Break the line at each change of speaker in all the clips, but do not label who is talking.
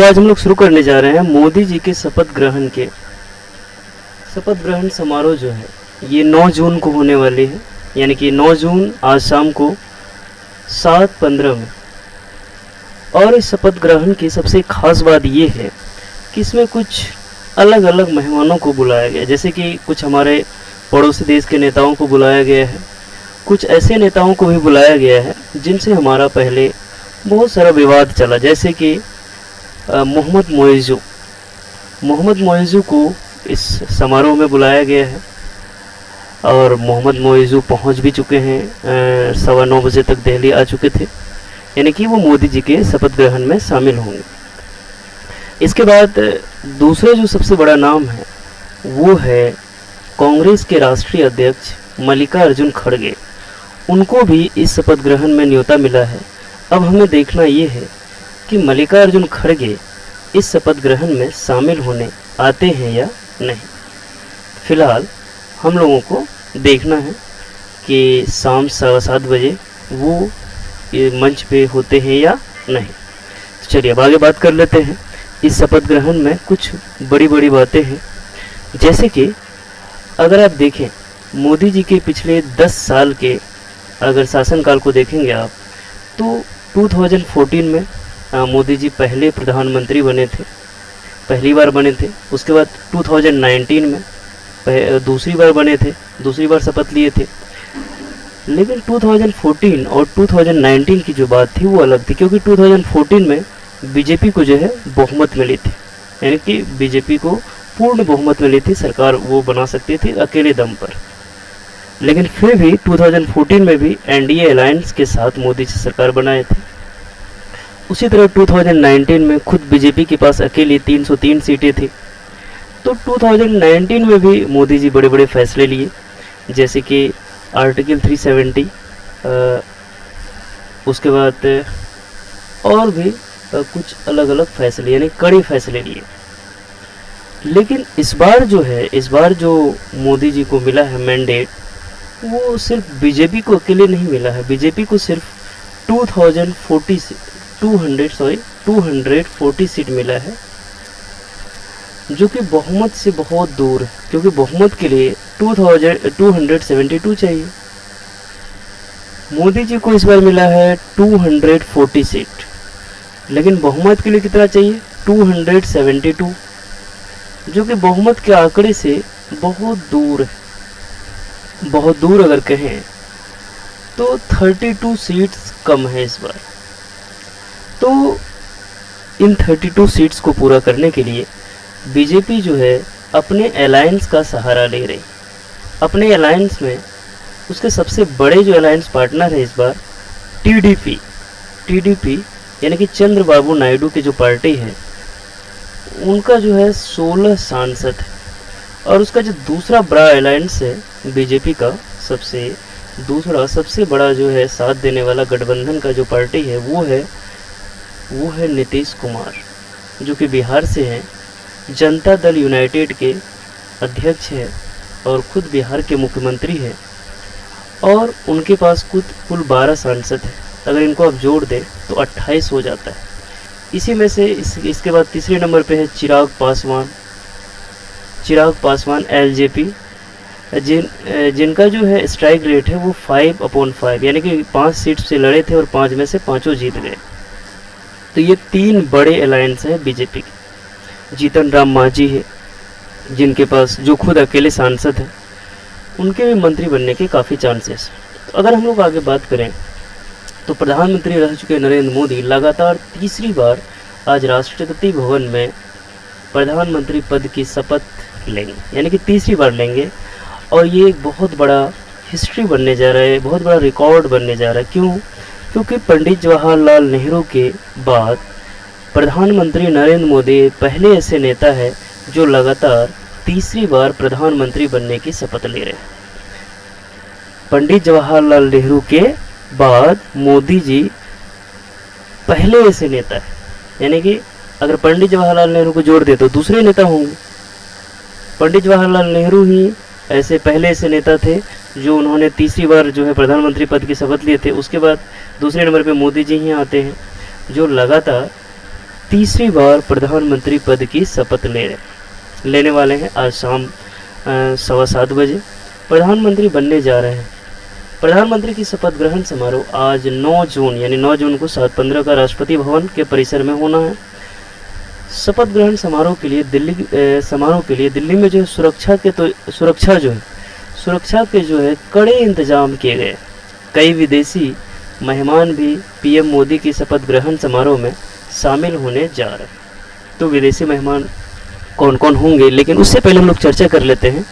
तो आज हम लोग शुरू करने जा रहे हैं मोदी जी के शपथ ग्रहण समारोह जो है ये 9 जून को होने वाली है, यानी कि 9 जून आज शाम को 7:15 में। और इस शपथ ग्रहण की सबसे खास बात ये है कि इसमें कुछ अलग अलग मेहमानों को बुलाया गया, जैसे कि कुछ हमारे पड़ोसी देश के नेताओं को बुलाया गया है, कुछ ऐसे नेताओं को भी बुलाया गया है जिनसे हमारा पहले बहुत सारा विवाद चला, जैसे कि मोहम्मद मोइज़ू को इस समारोह में बुलाया गया है। और मोहम्मद मोइज़ू पहुंच भी चुके हैं, 9:15 बजे तक दिल्ली आ चुके थे, यानी कि वो मोदी जी के शपथ ग्रहण में शामिल होंगे। इसके बाद दूसरा जो सबसे बड़ा नाम है वो है कांग्रेस के राष्ट्रीय अध्यक्ष मल्लिकार्जुन खड़गे। उनको भी इस शपथ ग्रहण में न्योता मिला है। अब हमें देखना ये है कि मल्लिकार्जुन खड़गे इस शपथ ग्रहण में शामिल होने आते हैं या नहीं। फिलहाल हम लोगों को देखना है कि शाम 7:15 बजे वो मंच पे होते हैं या नहीं। तो चलिए अब आगे बात कर लेते हैं। इस शपथ ग्रहण में कुछ बड़ी बड़ी बातें हैं, जैसे कि अगर आप देखें मोदी जी के पिछले 10 साल के अगर शासनकाल को देखेंगे आप, तो 2014 में मोदी जी पहले प्रधानमंत्री बने थे, पहली बार बने थे। उसके बाद 2019 में दूसरी बार बने थे, दूसरी बार शपथ लिए थे। लेकिन 2014 और 2019 की जो बात थी वो अलग थी, क्योंकि 2014 में बीजेपी को जो है बहुमत मिली थी, यानी कि बीजेपी को पूर्ण बहुमत मिली थी, सरकार वो बना सकती थी अकेले दम पर। लेकिन फिर भी 2014 में भी एनडीए अलायंस के साथ मोदी जी सरकार बनाए थे। उसी तरह 2019 में खुद बीजेपी के पास अकेली 303 सीटें थी। तो 2019 में भी मोदी जी बड़े बड़े फैसले लिए, जैसे कि आर्टिकल 370, उसके बाद और भी कुछ अलग अलग फैसले, यानी कड़े फैसले लिए। लेकिन इस बार जो मोदी जी को मिला है मैंडेट, वो सिर्फ बीजेपी को अकेले नहीं मिला है। बीजेपी को सिर्फ 240 सीट मिला है, जो कि बहुमत से बहुत दूर है, क्योंकि बहुमत के लिए 272 चाहिए। मोदी जी को इस बार मिला है 240 सीट, लेकिन बहुमत के लिए कितना चाहिए? 272, जो कि बहुमत के आंकड़े से बहुत दूर है। बहुत दूर अगर कहें तो 32 सीट्स कम है इस बार। तो इन 32 सीट्स को पूरा करने के लिए बीजेपी जो है अपने अलायंस का सहारा ले रही। अपने अलायंस में उसके सबसे बड़े जो अलायंस पार्टनर है इस बार टीडीपी, यानी कि चंद्रबाबू नायडू की जो पार्टी है, उनका जो है 16 सांसद है। और उसका जो दूसरा बड़ा अलायंस है बीजेपी का, सबसे बड़ा जो है साथ देने वाला गठबंधन का जो पार्टी है वो है नीतीश कुमार, जो कि बिहार से हैं, जनता दल यूनाइटेड के अध्यक्ष हैं और खुद बिहार के मुख्यमंत्री हैं। और उनके पास कुल 12 सांसद हैं। अगर इनको आप जोड़ दें तो 28 हो जाता है। इसी में से इसके बाद तीसरे नंबर पे है चिराग पासवान एलजेपी, जिनका जो है स्ट्राइक रेट है वो 5/5, यानी कि 5 सीट से लड़े थे और 5 में से 5 जीत गए। तो ये 3 बड़े अलायंस हैं बीजेपी के। जीतन राम मांझी है, जिनके पास जो खुद अकेले सांसद हैं, उनके भी मंत्री बनने के काफ़ी चांसेस। तो अगर हम लोग आगे बात करें तो प्रधानमंत्री रह चुके नरेंद्र मोदी लगातार तीसरी बार आज राष्ट्रपति भवन में प्रधानमंत्री पद की शपथ लेंगे, यानी कि तीसरी बार लेंगे। और ये एक बहुत बड़ा हिस्ट्री बनने जा रहा है, बहुत बड़ा रिकॉर्ड बनने जा रहा है। क्यों? क्योंकि पंडित जवाहरलाल नेहरू के बाद प्रधानमंत्री नरेंद्र मोदी पहले ऐसे नेता है जो लगातार तीसरी बार प्रधानमंत्री बनने की शपथ ले रहे हैं। पंडित जवाहरलाल नेहरू के बाद मोदी जी पहले ऐसे नेता है, यानी कि अगर पंडित जवाहरलाल नेहरू को जोड़ दे तो दूसरे नेता होंगे। पंडित जवाहरलाल नेहरू ही ऐसे पहले ऐसे नेता थे जो उन्होंने तीसरी बार जो है प्रधानमंत्री पद की शपथ लिए थे। उसके बाद दूसरे नंबर पे मोदी जी ही आते हैं, जो लगातार तीसरी बार प्रधानमंत्री पद की शपथ लेने वाले हैं। आज शाम 7:15 बजे प्रधानमंत्री बनने जा रहे हैं। प्रधानमंत्री की शपथ ग्रहण समारोह आज 9 जून यानी 9 जून को 7:15 का राष्ट्रपति भवन के परिसर में होना है। शपथ ग्रहण समारोह के लिए दिल्ली में जो है सुरक्षा के जो है कड़े इंतजाम किए गए। कई विदेशी मेहमान भी पीएम मोदी की शपथ ग्रहण समारोह में शामिल होने जा रहे हैं। तो विदेशी मेहमान कौन कौन होंगे, लेकिन उससे पहले हम लोग चर्चा कर लेते हैं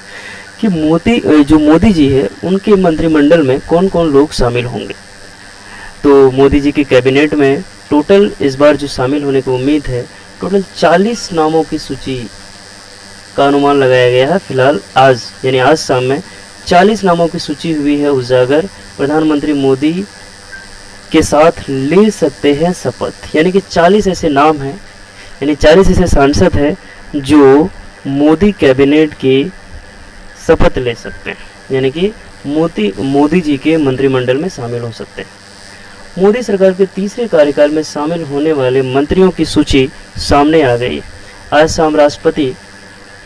कि मोदी जी है उनके मंत्रिमंडल में कौन कौन लोग शामिल होंगे। तो मोदी जी की कैबिनेट में टोटल इस बार जो शामिल होने की उम्मीद है, टोटल 40 नामों की सूची का अनुमान लगाया गया है। फिलहाल आज यानी आज शाम में 40 नामों की सूची हुई है उजागर। प्रधानमंत्री मोदी के साथ ले सकते हैं शपथ, यानी कि 40 ऐसे नाम हैं, यानी 40 ऐसे सांसद हैं जो मोदी कैबिनेट की शपथ ले सकते हैं, यानी कि मोदी जी के मंत्रिमंडल में शामिल हो सकते हैं। मोदी सरकार के तीसरे कार्यकाल में शामिल होने वाले मंत्रियों की सूची सामने आ गई है। आज शाम राष्ट्रपति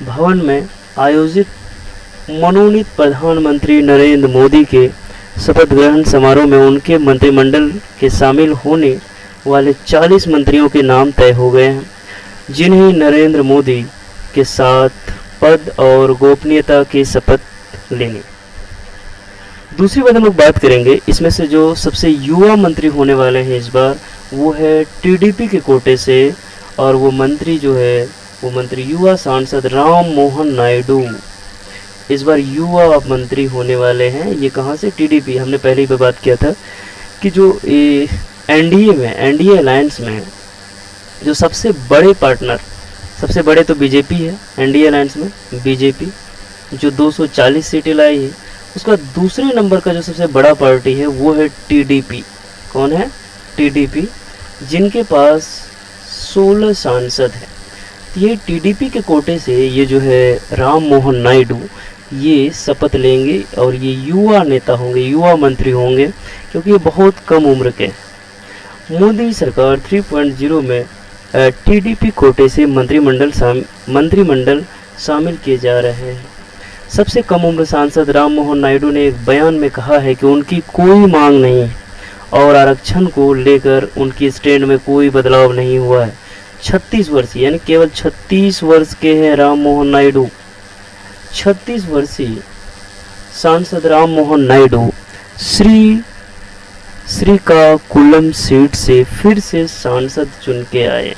भवन में आयोजित मनोनीत प्रधानमंत्री नरेंद्र मोदी के शपथ ग्रहण समारोह में उनके मंत्रिमंडल के शामिल होने वाले 40 मंत्रियों के नाम तय हो गए हैं, जिन्हें नरेंद्र मोदी के साथ पद और गोपनीयता की शपथ लेनी। दूसरी बात हम लोग बात करेंगे, इसमें से जो सबसे युवा मंत्री होने वाले हैं इस बार, वो है टीडीपी के कोटे से, और वो मंत्री युवा सांसद राम मोहन नायडू इस बार युवा मंत्री होने वाले हैं। ये कहाँ से? टीडीपी। हमने पहले ही बात किया था कि जो एनडीए अलायंस में जो सबसे बड़े पार्टनर, सबसे बड़े तो बीजेपी है एनडीए अलायंस में, बीजेपी जो 240 सीटें लाई है। उसका दूसरे नंबर का जो सबसे बड़ा पार्टी है वो है टीडीपी। कौन है? टीडीपी, जिनके पास 16 सांसद हैं। ये टीडीपी के कोटे से ये जो है राम मोहन नायडू ये शपथ लेंगे और ये युवा नेता होंगे, युवा मंत्री होंगे, क्योंकि ये बहुत कम उम्र के। मोदी सरकार 3.0 में टीडीपी कोटे से मंत्रिमंडल शामिल किए जा रहे हैं। सबसे कम उम्र सांसद राम मोहन नायडू ने एक बयान में कहा है कि उनकी कोई मांग नहीं है और आरक्षण को लेकर उनकी स्टैंड में कोई बदलाव नहीं हुआ है। 36 वर्षीय यानी केवल 36 वर्ष के हैं राम मोहन नायडू। 36 वर्षीय सांसद राम मोहन नायडू श्रीकाकुलम सीट से फिर से सांसद चुन के आए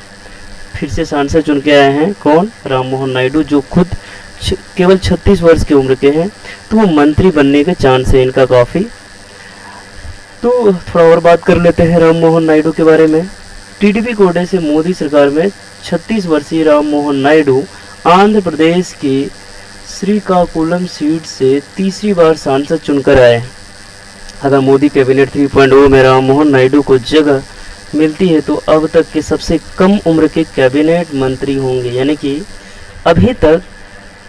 हैं। कौन? राम मोहन नायडू, जो खुद केवल 36 वर्ष की उम्र के हैं, तो वो मंत्री बनने के चांस है इनका काफ़ी। तो थोड़ा और बात कर लेते हैं राम मोहन नायडू के बारे में। टीडीपी कोटे से मोदी सरकार में 36 वर्षीय राम मोहन नायडू आंध्र प्रदेश की श्रीकाकुलम सीट से तीसरी बार सांसद चुनकर आए हैं। अगर मोदी कैबिनेट 3.0 में राम मोहन नायडू को जगह मिलती है तो अब तक के सबसे कम उम्र के कैबिनेट मंत्री होंगे, यानी कि अभी तक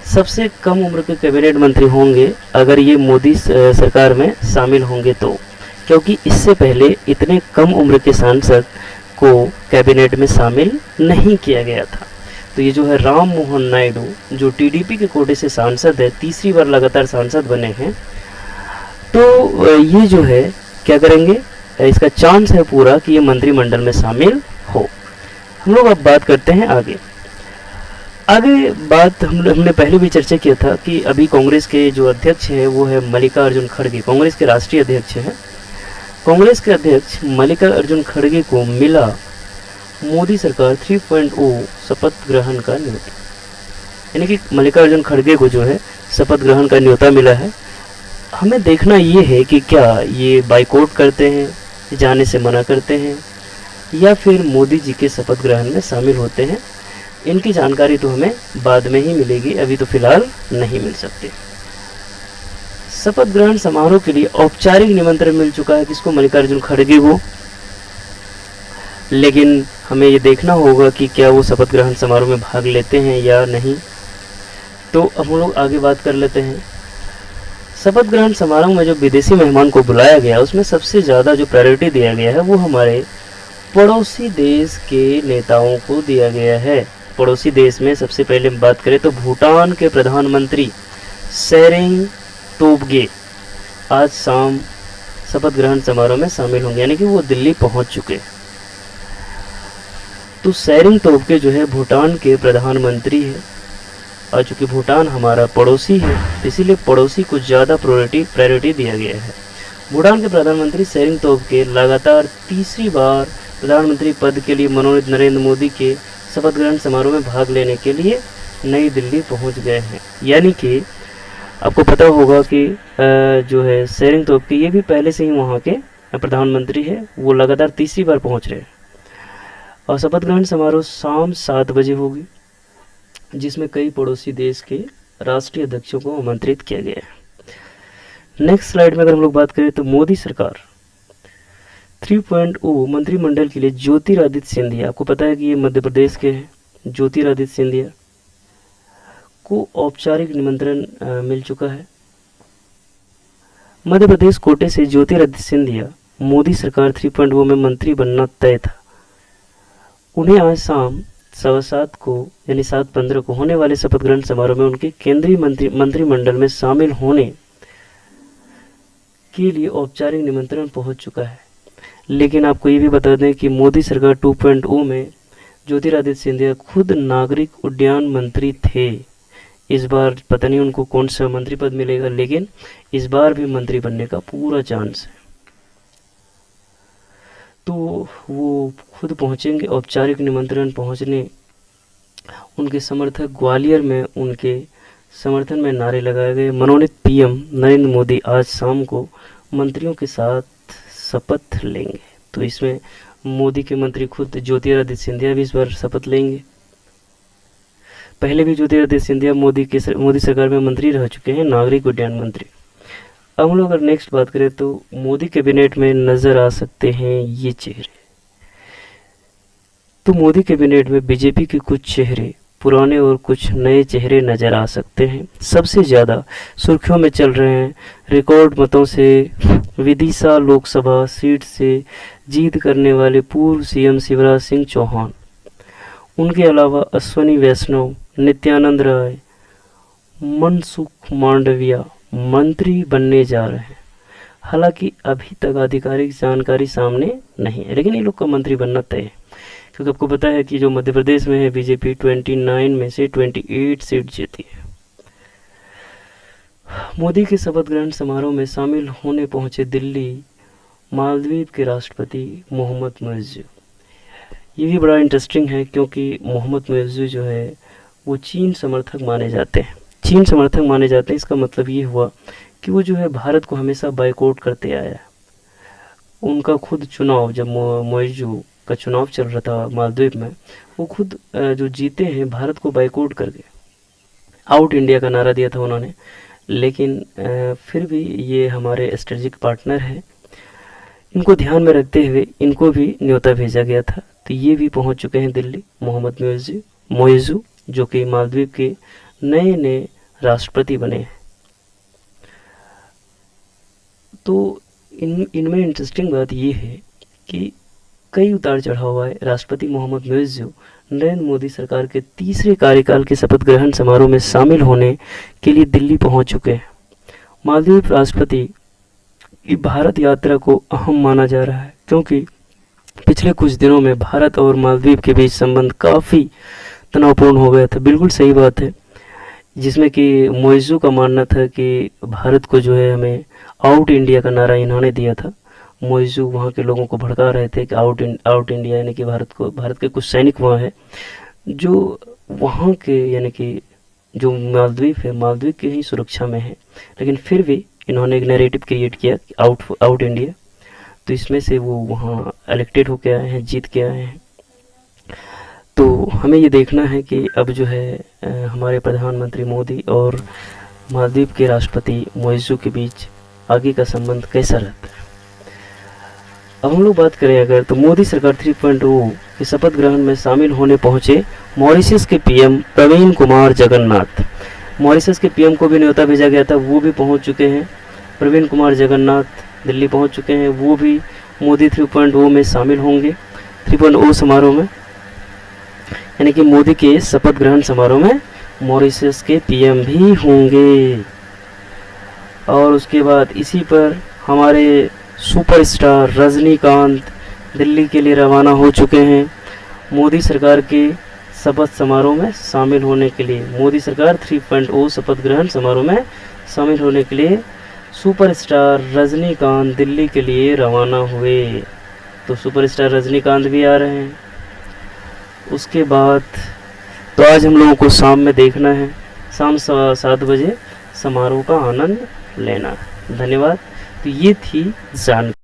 सबसे कम उम्र के कैबिनेट मंत्री होंगे अगर ये मोदी सरकार में शामिल होंगे तो, क्योंकि इससे पहले इतने कम उम्र के सांसद को कैबिनेट में शामिल नहीं किया गया था। तो ये जो है राम मोहन नायडू जो टीडीपी के कोटे से सांसद है, तीसरी बार लगातार सांसद बने हैं, तो ये जो है क्या करेंगे, इसका चांस है पूरा कि ये मंत्रिमंडल में शामिल हो। हम लोग अब बात करते हैं आगे बात हमने पहले भी चर्चा किया था कि अभी कांग्रेस के जो अध्यक्ष हैं वो है मल्लिकार्जुन खड़गे, कांग्रेस के राष्ट्रीय अध्यक्ष हैं। कांग्रेस के अध्यक्ष मल्लिकार्जुन खड़गे को मिला मोदी सरकार 3.0 शपथ ग्रहण का न्योता, यानी कि मल्लिकार्जुन खड़गे को जो है शपथ ग्रहण का न्योता मिला है। हमें देखना ये है कि क्या ये बाइकआउट करते हैं, जाने से मना करते हैं, या फिर मोदी जी के शपथ ग्रहण में शामिल होते हैं। इनकी जानकारी तो हमें बाद में ही मिलेगी, अभी तो फिलहाल नहीं मिल सकती। शपथ ग्रहण समारोह के लिए औपचारिक निमंत्रण मिल चुका है किसको? मल्लिकार्जुन खड़गे को। लेकिन हमें ये देखना होगा कि क्या वो शपथ ग्रहण समारोह में भाग लेते हैं या नहीं। तो अब हम लोग आगे बात कर लेते हैं। शपथ ग्रहण समारोह में जो विदेशी मेहमान को बुलाया गया उसमें सबसे ज़्यादा जो प्रायोरिटी दिया गया है वो हमारे पड़ोसी देश के नेताओं को दिया गया है। पड़ोसी देश में सबसे पहले बात करें तो भूटान के प्रधानमंत्री सेरिंग तोब्गे आज शाम शपथ ग्रहण समारोह में शामिल होंगे, यानी कि वो दिल्ली पहुंच चुके। तो सेरिंग तोब्गे जो है भूटान के प्रधानमंत्री है, और चूँकि भूटान हमारा पड़ोसी है इसीलिए पड़ोसी को ज़्यादा प्रायोरिटी दिया गया है। भूटान के प्रधानमंत्री सेरिंग तोब्गे लगातार तीसरी बार प्रधानमंत्री पद के लिए मनोनीत नरेंद्र मोदी के शपथ ग्रहण समारोह में भाग लेने के लिए नई दिल्ली पहुंच गए हैं। यानी कि आपको पता होगा कि जो है सेरिंग तोब्गे ये भी पहले से ही वहाँ के प्रधानमंत्री है, वो लगातार तीसरी बार पहुँच रहे हैं। और शपथ ग्रहण समारोह शाम 7 बजे होगी, जिसमें कई पड़ोसी देश के राष्ट्रीय अध्यक्षों को आमंत्रित किया गया है। नेक्स्ट स्लाइड में अगर हम लोग बात करें तो मोदी सरकार 3.0 मंत्रिमंडल के लिए ज्योतिरादित्य सिंधिया, आपको पता है कि ये मध्य प्रदेश के हैं, ज्योतिरादित्य सिंधिया को औपचारिक निमंत्रण मिल चुका है। मध्य प्रदेश कोटे से ज्योतिरादित्य सिंधिया मोदी सरकार 3.0 में मंत्री बनना तय था। उन्हें आज शाम 7:15 को यानी 7:15 को होने वाले शपथ ग्रहण समारोह में उनके केंद्रीय मंत्रिमंडल में शामिल होने के लिए औपचारिक निमंत्रण पहुंच चुका है। लेकिन आपको ये भी बता दें कि मोदी सरकार 2.0 में ज्योतिरादित्य सिंधिया खुद नागरिक उड्डयन मंत्री थे। इस बार पता नहीं उनको कौन सा मंत्री पद मिलेगा, लेकिन इस बार भी मंत्री बनने का पूरा चांस है। तो वो खुद पहुंचेंगे। औपचारिक निमंत्रण पहुंचने उनके समर्थक ग्वालियर में उनके समर्थन में नारे लगाए गए। मनोनीत पीएम नरेंद्र मोदी आज शाम को मंत्रियों के साथ शपथ लेंगे। तो इसमें मोदी के मंत्री खुद ज्योतिरादित्य सिंधिया भी इस बार शपथ लेंगे। पहले भी ज्योतिरादित्य सिंधिया मोदी सरकार में मंत्री रह चुके हैं, नागरिक उड्डयन मंत्री। अब हम लोग अगर नेक्स्ट बात करें तो मोदी कैबिनेट में नजर आ सकते हैं ये चेहरे। तो मोदी कैबिनेट में बीजेपी के कुछ चेहरे पुराने और कुछ नए चेहरे नजर आ सकते हैं। सबसे ज़्यादा सुर्खियों में चल रहे हैं रिकॉर्ड मतों से विदिशा लोकसभा सीट से जीत करने वाले पूर्व सीएम शिवराज सिंह चौहान। उनके अलावा अश्वनी वैष्णव, नित्यानंद राय, मनसुख मांडविया मंत्री बनने जा रहे हैं। हालांकि अभी तक आधिकारिक जानकारी सामने नहीं है, लेकिन ये लोग का मंत्री बनना तय है, क्योंकि आपको पता है कि जो मध्य प्रदेश में है बीजेपी 29 में से 28 सीट जीती है। मोदी के शपथ ग्रहण समारोह में शामिल होने पहुंचे दिल्ली मालदीव के राष्ट्रपति मोहम्मद मुइज़्ज़ू। ये भी बड़ा इंटरेस्टिंग है क्योंकि मोहम्मद मुइज़्ज़ू जो है वो चीन समर्थक माने जाते हैं। चीन समर्थक माने जाते हैं, इसका मतलब ये हुआ कि वो जो है भारत को हमेशा बायकॉट करते आया है। उनका खुद चुनाव, जब मुइज़्ज़ू का चुनाव चल रहा था मालदीव में, वो खुद जो जीते हैं भारत को बायकॉट करके आउट इंडिया का नारा दिया था उन्होंने। लेकिन फिर भी ये हमारे स्ट्रेटेजिक पार्टनर हैं, इनको ध्यान में रखते हुए इनको भी न्योता भेजा गया था। तो ये भी पहुंच चुके हैं दिल्ली मोहम्मद मुइज़्ज़ू, जो कि मालदीव के नए राष्ट्रपति बने हैं। तो इनमें इंटरेस्टिंग बात ये है कि कई उतार चढ़ाव आए। राष्ट्रपति मोहम्मद मुइज़्ज़ू नरेंद्र मोदी सरकार के तीसरे कार्यकाल के शपथ ग्रहण समारोह में शामिल होने के लिए दिल्ली पहुंच चुके हैं। मालदीव राष्ट्रपति की भारत यात्रा को अहम माना जा रहा है, क्योंकि पिछले कुछ दिनों में भारत और मालदीव के बीच संबंध काफ़ी तनावपूर्ण हो गया था। बिल्कुल सही बात है, जिसमें कि मुइज़्ज़ू का मानना था कि भारत को जो है हमें आउट इंडिया का नारा इन्होंने दिया था। मुइज़्ज़ू वहाँ के लोगों को भड़का रहे थे कि आउट इंडिया, यानी कि भारत के कुछ सैनिक वहाँ हैं जो वहाँ के, यानी कि जो मालदीव है, मालदीव की ही सुरक्षा में है। लेकिन फिर भी इन्होंने एक नैरेटिव क्रिएट किया कि आउट इंडिया। तो इसमें से वो वहाँ इलेक्टेड होके आए हैं, जीत के आए हैं। तो हमें ये देखना है कि अब जो है हमारे प्रधानमंत्री मोदी और मालदीव के राष्ट्रपति मुइज़्ज़ू के बीच आगे का संबंध कैसा रहता है। अब हम लोग बात करें अगर, तो मोदी सरकार 3.0 के शपथ ग्रहण में शामिल होने पहुंचे मॉरिशस के पीएम प्रवीण कुमार जगन्नाथ। मॉरिशस के पीएम को भी न्योता भेजा गया था, वो भी पहुंच चुके हैं। प्रवीण कुमार जगन्नाथ दिल्ली पहुंच चुके हैं, वो भी मोदी 3.0 में शामिल होंगे। 3.0 समारोह में, यानी कि मोदी के शपथ ग्रहण समारोह में मॉरिशस के पीएम भी होंगे। और उसके बाद इसी पर हमारे सुपरस्टार रजनीकांत दिल्ली के लिए रवाना हो चुके हैं मोदी सरकार के शपथ समारोह में शामिल होने के लिए। मोदी सरकार 3.0 शपथ ग्रहण समारोह में शामिल होने के लिए सुपरस्टार रजनीकांत दिल्ली के लिए रवाना हुए। तो सुपरस्टार रजनीकांत भी आ रहे हैं। उसके बाद तो आज हम लोगों को शाम में देखना है, शाम 7 बजे समारोह का आनंद लेना है। धन्यवाद। तो ये थी जानकारी।